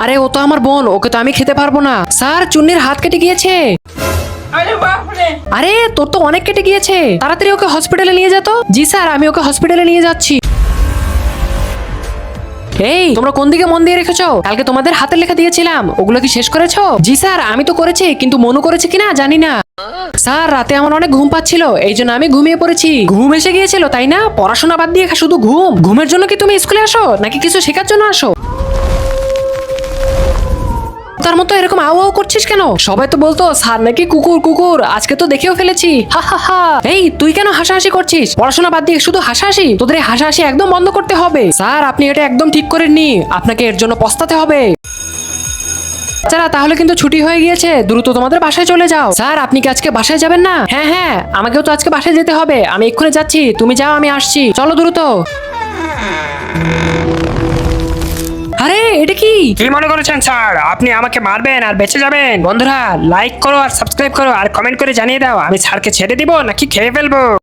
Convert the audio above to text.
আরে ও তো আমার বোন, ওকে তো আমি খেতে পারবো না। স্যার চুন্নির হাত কেটে গিয়েছে। আরে তোর তো অনেক কেটে গিয়েছে, তাড়াতাড়ি ওকে হসপিটালে নিয়ে যা তো। জি স্যার, আমি ওকে হসপিটালে নিয়ে যাচ্ছি। এই তোমরা কোন দিকে মন দিয়ে রেখেছো? কালকে তোমাদের হাতের লেখা দিয়েছিলাম, ওগুলো কি শেষ করেছো? জি স্যার, আমি তো করেছি, কিন্তু মনু করেছে কিনা জানি না। স্যার রাতে আমার অনেক ঘুম পাচ্ছিল, এই জন্য আমি ঘুমিয়ে পড়েছি। ঘুম এসে গিয়েছিল তাই না? পড়াশোনা বাদ দিয়ে শুধু ঘুম। ঘুমের জন্য কি তুমি স্কুলে আসো নাকি কিছু শেখার জন্য আসো? তার মতো এরকম আউ আউ করছিস কেন? সবাই তো বলতো স্যার নাকি কুকুর কুকুর, আজকে তো দেখেও ফেলেছি। হা হা হা। এই তুই কেন হাসাহাসি করছিস? পড়াশোনা বাদ দিয়ে শুধু হাসাহাসি? তোদের এই হাসাহাসি একদম বন্ধ করতে হবে। স্যার আপনি এটা একদম ঠিক করেননি, আপনাকে এর জন্য পস্তাতে হবে। বাচ্চারা তাহলে কিন্তু ছুটি হয়ে গিয়েছে, দ্রুত তোমাদের বাসায় চলে যাও। স্যার আপনি কি আজকে বাসায় যাবেন না? হ্যাঁ হ্যাঁ, আমাকেও তো আজকে বাসায় যেতে হবে, আমি এক্ষুনি যাচ্ছি, তুমি যাও আমি আসছি, চলো দ্রুত। আরে এটা কি? কি মনে করেছেন স্যার আপনি আমাকে মারবেন আর বেঁচে যাবেন? বন্ধুরা লাইক করো আর সাবস্ক্রাইব করো আর কমেন্ট করে জানিয়ে দাও আমি স্যারকে ছেড়ে দিব নাকি খেয়ে ফেলবো।